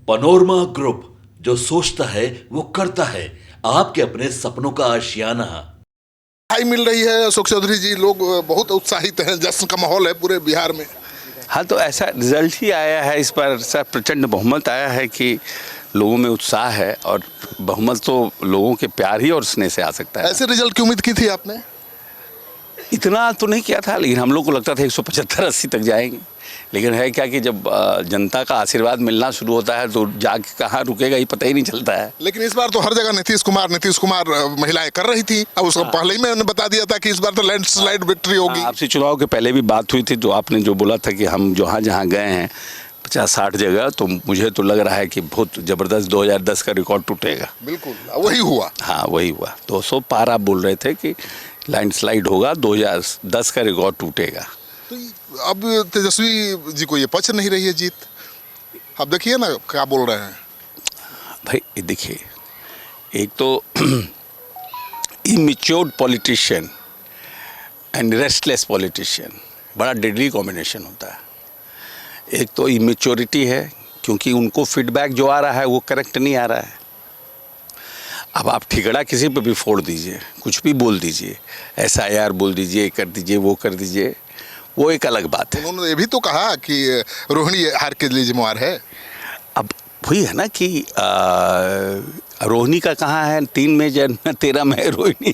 Panorama group, जो सोचता है वो करता है। आपके अपने सपनों का आशियाना। बधाई मिल रही है अशोक चौधरी जी, लोग बहुत उत्साहित हैं, जश्न का माहौल है पूरे बिहार में। हाँ, तो ऐसा रिजल्ट ही आया है इस बार, सर प्रचंड बहुमत आया है कि लोगों में उत्साह है, और बहुमत तो लोगों के प्यार ही और स्नेह से आ सकता है। ऐसे रिजल्ट की उम्मीद की थी आपने? इतना तो नहीं किया था, लेकिन हम लोग को लगता था 175-80 तक जाएंगे। लेकिन है क्या कि जब जनता का आशीर्वाद मिलना शुरू होता है तो जाके कहाँ रुकेगा ये पता ही नहीं चलता है। लेकिन इस बार तो हर जगह नीतीश कुमार महिलाएं कर रही थी। अब उसको पहले ही मैंने बता दिया था कि इस बार तो लैंडस्लाइड विक्ट्री होगी। आपसे चुनाव के पहले भी बात हुई थी, तो आपने जो बोला था कि हम जहाँ जहाँ गए हैं 50-60 जगह, तो मुझे तो लग रहा है कि बहुत ज़बरदस्त 2010 का रिकॉर्ड टूटेगा। बिल्कुल वही हुआ। हाँ, वही हुआ। 200 पार आप बोल रहे थे कि लैंडस्लाइड होगा, 2010 का रिकॉर्ड टूटेगा। तो अब तेजस्वी जी को ये पच नहीं रही है जीत। अब देखिए ना क्या बोल रहे हैं भाई देखिए, एक तो immatured politician and restless politician, बड़ा डेडली कॉम्बिनेशन होता है। एक तो इमेच्योरिटी है, क्योंकि उनको फीडबैक जो आ रहा है वो करेक्ट नहीं आ रहा है। अब आप ठिकड़ा किसी पे भी फोड़ दीजिए, कुछ भी बोल दीजिए, SIR बोल दीजिए, कर दीजिए, वो कर दीजिए, वो एक अलग बात है। उन्होंने ये भी तो कहा कि रोहिणी हार के लिए जिम्मेवार है। अब वही है ना कि रोहिणी का कहाँ है, 3 में जन्म 13 में है रोहिणी।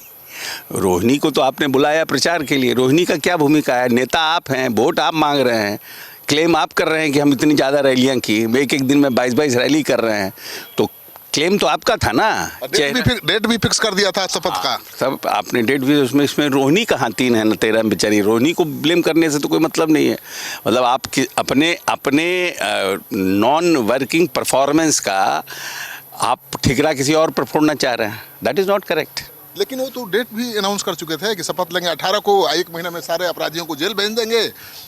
रोहिणी को तो आपने बुलाया प्रचार के लिए। रोहिणी का क्या भूमिका है? नेता आप हैं, वोट आप मांग रहे हैं, क्लेम आप कर रहे हैं कि हम इतनी ज़्यादा रैलियाँ की, एक एक दिन में 22-22 रैली कर रहे हैं, तो क्लेम तो आपका था ना। डेट भी फिक्स कर दिया था शपथ का। सब आपने डेट भी, उसमें इसमें रोहिणी कहाँ 3 है ना 13 बेचारी। रोहिणी को ब्लेम करने से तो कोई मतलब नहीं है। मतलब आप अपने नॉन वर्किंग परफॉर्मेंस का आप ठिकरा किसी और पर फोड़ना चाह रहे हैं। That is not correct. लेकिन वो तो डेट भी अनाउंस कर चुके थे कि शपथ लेंगे 18 को, 1 महीने में सारे अपराधियों को जेल भेज देंगे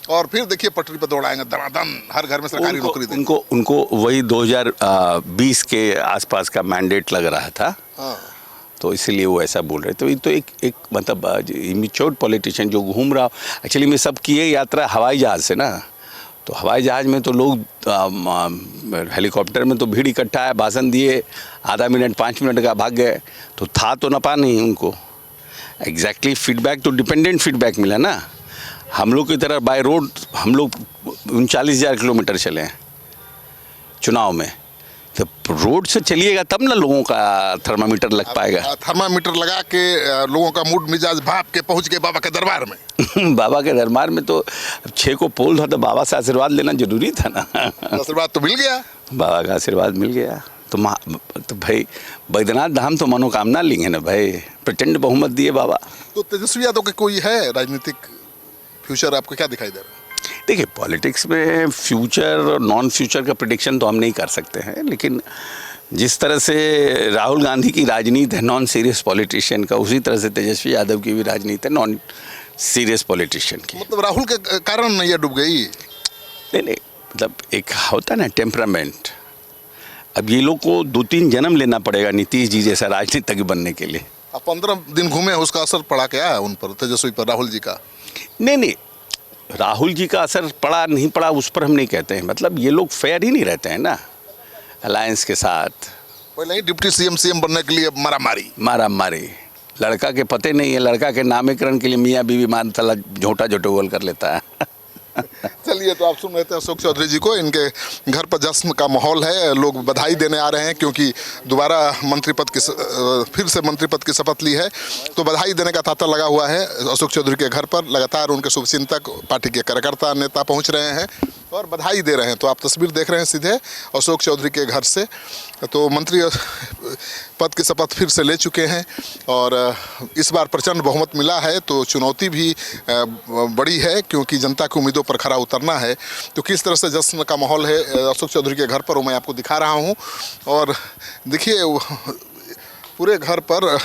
और फिर देखिए पटरी पर दौड़ाएंगे दमादम, हर घर में सरकारी नौकरी देंगे। उनको वही 2020 के आसपास का मैंडेट लग रहा था। हाँ। तो इसलिए वो ऐसा बोल रहे। तो ये तो एक मतलब इमेच्योर्ड पॉलिटिशियन जो घूम रहा। एक्चुअली में सब किए यात्रा हवाई जहाज़ से ना, तो हवाई जहाज़ में तो लोग हेलीकॉप्टर में तो भीड़ इकट्ठा है, भाषण दिए, आधा मिनट 5 मिनट का भाग गए, तो था तो नपा नहीं उनको। एग्जैक्टली फीडबैक तो डिपेंडेंट फीडबैक मिला ना। हम लोग की तरह बाय रोड हम लोग 39,000 किलोमीटर चले हैं चुनाव में। तो रोड से चलिएगा तब ना लोगों का थर्मामीटर लग पाएगा। थर्मामीटर लगा के लोगों का मूड मिजाज भाप के पहुंच गए बाबा के दरबार में। बाबा के दरबार में तो 6 को पोल था, तो बाबा से आशीर्वाद लेना जरूरी था ना। आशीर्वाद तो मिल गया, बाबा का आशीर्वाद मिल गया। तो भाई बैद्यनाथ धाम तो मनोकामना लेंगे ना भाई, प्रचंड बहुमत दिए बाबा। तो तेजस्वी यादव के कोई है राजनीतिक फ्यूचर आपको क्या दिखाई दे रहा है? देखिए, पॉलिटिक्स में फ्यूचर और नॉन फ्यूचर का प्रेडिक्शन तो हम नहीं कर सकते हैं, लेकिन जिस तरह से राहुल गांधी की राजनीति है नॉन सीरियस पॉलिटिशियन का, उसी तरह से तेजस्वी यादव की भी राजनीति है नॉन सीरियस पॉलिटिशियन की। मतलब राहुल के कारण नैया डूब गई? नहीं, मतलब एक होता है ना टेम्परामेंट। अब ये लोग को 2-3 जन्म लेना पड़ेगा नीतीश जी जैसा राजनीतिज्ञ बनने के लिए। अब 15 दिन घूमे, उसका असर पड़ा क्या है उन पर, तेजस्वी पर, राहुल जी का? नहीं, राहुल जी का असर पड़ा नहीं पड़ा उस पर हम नहीं कहते हैं। मतलब ये लोग फेयर ही नहीं रहते हैं ना अलायंस के साथ। पहले ही डिप्टी सीएम बनने के लिए मारा-मारी। लड़का के पते नहीं है, लड़का के नामकरण के लिए मियाँ बीवी मानतला झोटा झोटोल कर लेता है। चलिए, तो आप सुन रहे थे अशोक चौधरी जी को। इनके घर पर जश्न का माहौल है, लोग बधाई देने आ रहे हैं क्योंकि दोबारा फिर से मंत्री पद की शपथ ली है, तो बधाई देने का तांता लगा हुआ है अशोक चौधरी के घर पर। लगातार उनके शुभचिंतक, पार्टी के कार्यकर्ता, नेता पहुंच रहे हैं और बधाई दे रहे हैं। तो आप तस्वीर देख रहे हैं सीधे अशोक चौधरी के घर से। तो मंत्री पद की शपथ फिर से ले चुके हैं और इस बार प्रचंड बहुमत मिला है, तो चुनौती भी बड़ी है क्योंकि जनता की उम्मीदों पर खरा उतरना है। तो किस तरह से जश्न का माहौल है अशोक चौधरी के घर पर, वो मैं आपको दिखा रहा हूं। और देखिए, पूरे घर पर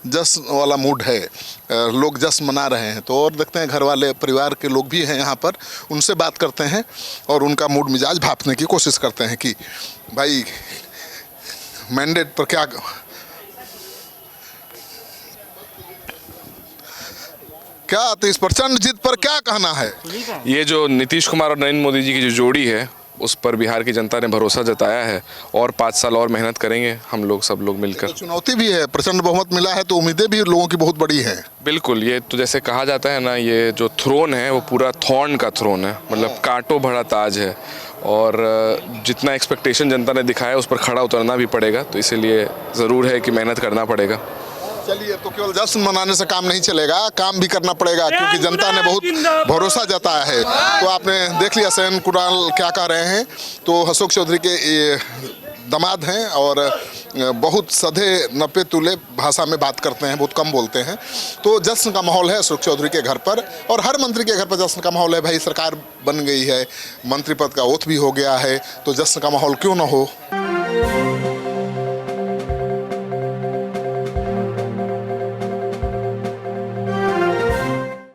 जश्न वाला मूड है, लोग जश्न मना रहे हैं। तो और देखते हैं, घर वाले परिवार के लोग भी हैं यहाँ पर, उनसे बात करते हैं और उनका मूड मिजाज भापने की कोशिश करते हैं कि भाई मैंडेट पर क्या तो इस प्रचंड जीत पर क्या कहना है? ये जो नीतीश कुमार और नरेंद्र मोदी जी की जो जोड़ी है उस पर बिहार की जनता ने भरोसा जताया है और 5 साल और मेहनत करेंगे हम लोग, सब लोग मिलकर। तो चुनौती भी है, प्रचंड बहुमत मिला है तो उम्मीदें भी लोगों की बहुत बड़ी हैं। बिल्कुल, ये तो जैसे कहा जाता है ना, ये जो थ्रोन है वो पूरा थॉर्न का थ्रोन है, मतलब कांटों भरा ताज है और जितना एक्सपेक्टेशन जनता ने दिखाया उस पर खड़ा उतरना भी पड़ेगा, तो इसीलिए ज़रूर है कि मेहनत करना पड़ेगा। चलिए, तो केवल जश्न मनाने से काम नहीं चलेगा, काम भी करना पड़ेगा क्योंकि जनता ने बहुत भरोसा जताया है। तो आपने देख लिया सैन कुणाल क्या कह रहे हैं। तो अशोक चौधरी के ये दामाद हैं और बहुत सधे नपे तुले भाषा में बात करते हैं, बहुत कम बोलते हैं। तो जश्न का माहौल है अशोक चौधरी के घर पर और हर मंत्री के घर पर जश्न का माहौल है। भाई सरकार बन गई है, मंत्री पद का ओथ भी हो गया है, तो जश्न का माहौल क्यों ना हो।